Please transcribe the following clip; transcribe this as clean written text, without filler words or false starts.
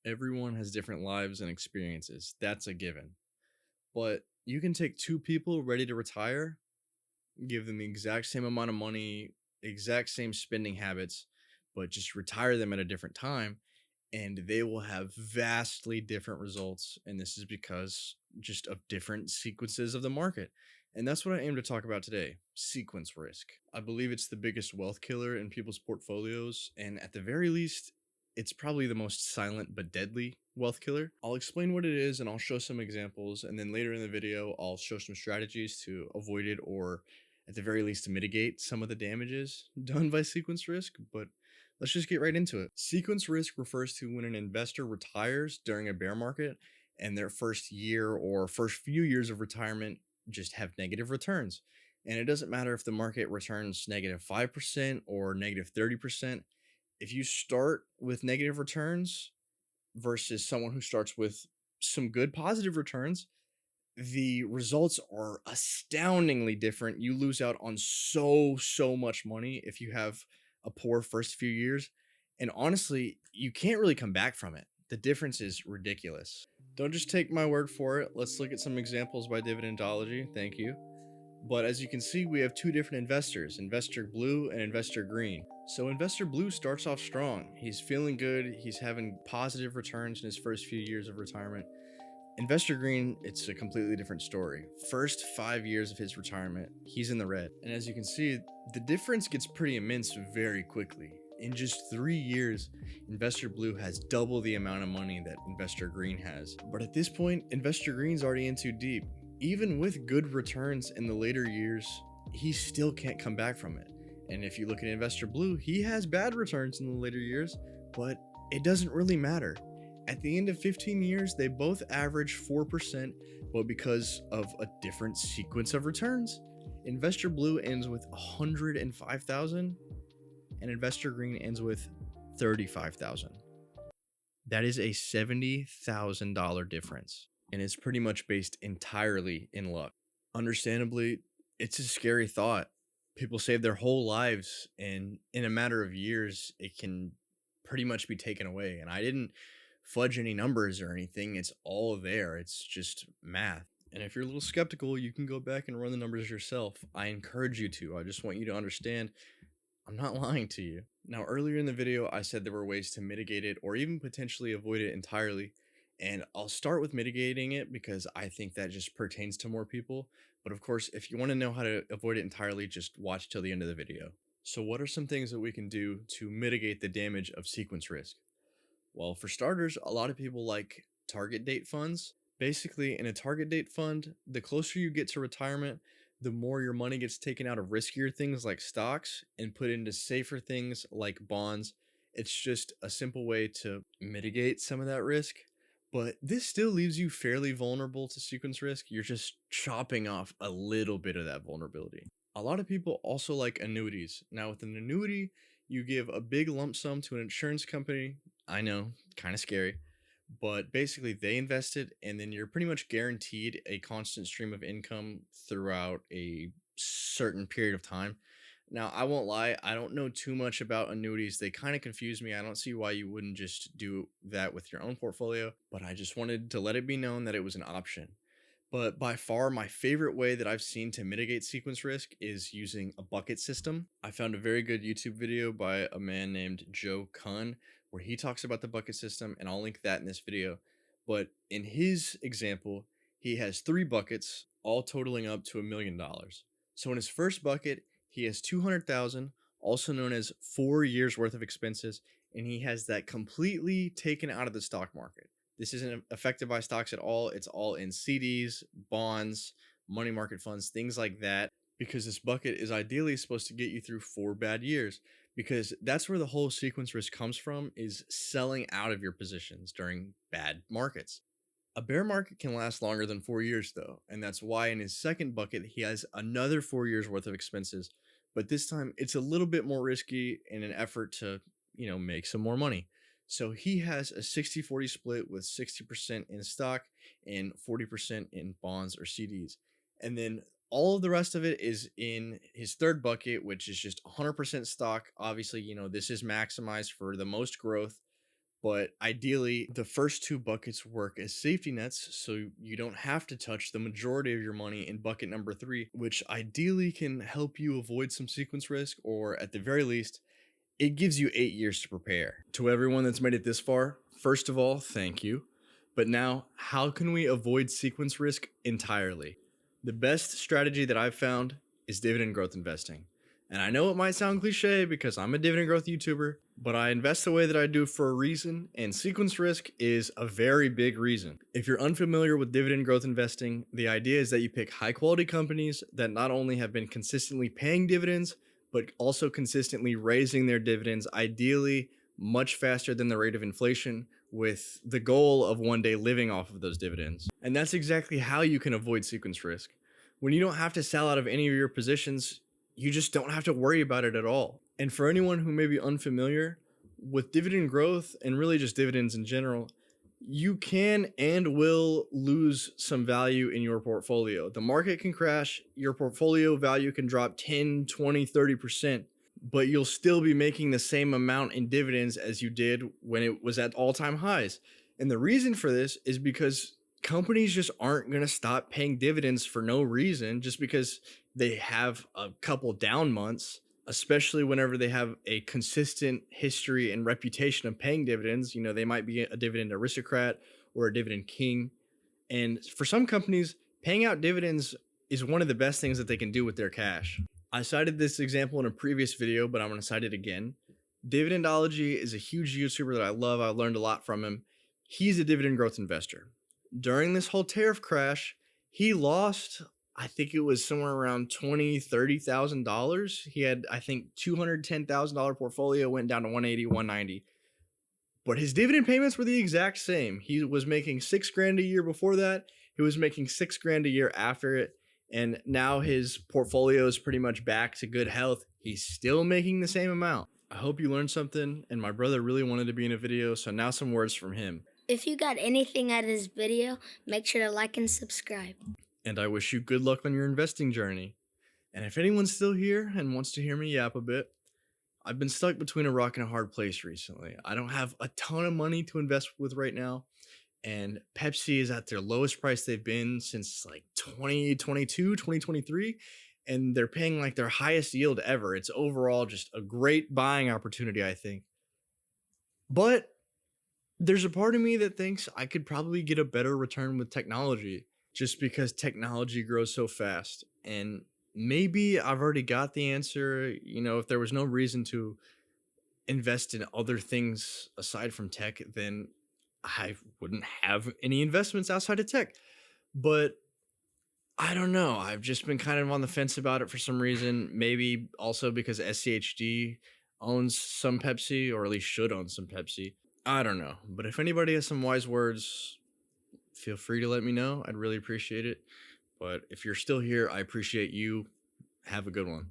Everyone has different lives and experiences. That's a given. But you can take two people ready to retire, give them the exact same amount of money, exact same spending habits, but just retire them at a different time, and they will have vastly different results. And this is because just of different sequences of the market. And that's what I aim to talk about today: sequence risk. I believe it's the biggest wealth killer in people's portfolios, and at the very least, it's probably the most silent but deadly wealth killer. I'll explain what it is and I'll show some examples, and then later in the video, I'll show some strategies to avoid it, or at the very least to mitigate some of the damages done by sequence risk. But let's just get right into it. Sequence risk refers to when an investor retires during a bear market and their first year or first few years of retirement just have negative returns. And it doesn't matter if the market returns negative 5% or negative 30%. If you start with negative returns versus someone who starts with some good positive returns, the results are astoundingly different. You lose out on so much money if you have a poor first few years. And honestly, you can't really come back from it. The difference is ridiculous. Don't just take my word for it. Let's look at some examples by Dividendology. Thank you. But as you can see, we have two different investors, Investor Blue and Investor Green. So Investor Blue starts off strong. He's feeling good. He's having positive returns in his first few years of retirement. Investor Green, it's a completely different story. First 5 years of his retirement, he's in the red. And as you can see, the difference gets pretty immense very quickly. In just 3 years, Investor Blue has double the amount of money that Investor Green has. But at this point, Investor Green's already in too deep. Even with good returns in the later years, he still can't come back from it. And if you look at Investor Blue, he has bad returns in the later years, but it doesn't really matter. At the end of 15 years, they both average 4%, but because of a different sequence of returns. Investor Blue ends with 105,000 and Investor Green ends with 35,000. That is a $70,000 difference, and it's pretty much based entirely in luck. Understandably, it's a scary thought. People save their whole lives, and in a matter of years, it can pretty much be taken away. And I didn't fudge any numbers or anything. It's all there. It's just math. And if you're a little skeptical, you can go back and run the numbers yourself. I encourage you to. I just want you to understand I'm not lying to you. Now, earlier in the video, I said there were ways to mitigate it or even potentially avoid it entirely. And I'll start with mitigating it because I think that just pertains to more people. But of course, if you want to know how to avoid it entirely, just watch till the end of the video. So what are some things that we can do to mitigate the damage of sequence risk? Well, for starters, a lot of people like target date funds. Basically, in a target date fund, the closer you get to retirement, the more your money gets taken out of riskier things like stocks and put into safer things like bonds. It's just a simple way to mitigate some of that risk. But this still leaves you fairly vulnerable to sequence risk. You're just chopping off a little bit of that vulnerability. A lot of people also like annuities. Now, with an annuity, you give a big lump sum to an insurance company. I know, kind of scary, but basically they invest it, and then you're pretty much guaranteed a constant stream of income throughout a certain period of time. Now, I won't lie, I don't know too much about annuities. They kind of confuse me. I don't see why you wouldn't just do that with your own portfolio, but I just wanted to let it be known that it was an option. But by far, my favorite way that I've seen to mitigate sequence risk is using a bucket system. I found a very good YouTube video by a man named Joe Kun where he talks about the bucket system, and I'll link that in this video. But in his example, he has three buckets, all totaling up to $1 million. So in his first bucket, he has 200,000, also known as 4 years worth of expenses, and he has that completely taken out of the stock market. This isn't affected by stocks at all. It's all in CDs, bonds, money market funds, things like that, because this bucket is ideally supposed to get you through 4 bad years, because that's where the whole sequence risk comes from, is selling out of your positions during bad markets. A bear market can last longer than 4 years, though, and that's why in his second bucket, he has another 4 years worth of expenses, but this time it's a little bit more risky in an effort to, make some more money. So he has a 60-40 split with 60% in stock and 40% in bonds or CDs. And then all of the rest of it is in his third bucket, which is just 100% stock. Obviously, this is maximized for the most growth, But ideally, the first two buckets work as safety nets, so you don't have to touch the majority of your money in bucket number three, which ideally can help you avoid some sequence risk, or at the very least, it gives you 8 years to prepare. To everyone that's made it this far, first of all, thank you. But now, how can we avoid sequence risk entirely? The best strategy that I've found is dividend growth investing. And I know it might sound cliche because I'm a dividend growth YouTuber, but I invest the way that I do for a reason, and sequence risk is a very big reason. If you're unfamiliar with dividend growth investing, the idea is that you pick high quality companies that not only have been consistently paying dividends, but also consistently raising their dividends, ideally much faster than the rate of inflation, with the goal of one day living off of those dividends. And that's exactly how you can avoid sequence risk. When you don't have to sell out of any of your positions, you just don't have to worry about it at all. And for anyone who may be unfamiliar with dividend growth and really just dividends in general, you can and will lose some value in your portfolio. The market can crash, your portfolio value can drop 10, 20, 30%, but you'll still be making the same amount in dividends as you did when it was at all-time highs. And the reason for this is because companies just aren't going to stop paying dividends for no reason just because they have a couple down months, especially whenever they have a consistent history and reputation of paying dividends. You know, they might be a dividend aristocrat or a dividend king. And for some companies, paying out dividends is one of the best things that they can do with their cash. I cited this example in a previous video, but I'm going to cite it again. Dividendology is a huge YouTuber that I love. I learned a lot from him. He's a dividend growth investor. During this whole tariff crash, he lost, I think it was somewhere around $20,000, $30,000. He had, I think, $210,000 portfolio, went down to 180, 190. But his dividend payments were the exact same. He was making $6,000 a year before that. He was making $6,000 a year after it. And now his portfolio is pretty much back to good health. He's still making the same amount. I hope you learned something, and my brother really wanted to be in a video, so now some words from him. If you got anything out of this video, make sure to like and subscribe. And I wish you good luck on your investing journey. And if anyone's still here and wants to hear me yap a bit, I've been stuck between a rock and a hard place recently. I don't have a ton of money to invest with right now, and Pepsi is at their lowest price they've been since like 2022, 2023, and they're paying like their highest yield ever. It's overall just a great buying opportunity, I think. But there's a part of me that thinks I could probably get a better return with technology just because technology grows so fast. And maybe I've already got the answer. You know, if there was no reason to invest in other things aside from tech, then I wouldn't have any investments outside of tech. But I don't know. I've just been kind of on the fence about it for some reason. Maybe also because SCHD owns some Pepsi, or at least should own some Pepsi. I don't know. But if anybody has some wise words, feel free to let me know. I'd really appreciate it. But if you're still here, I appreciate you. Have a good one.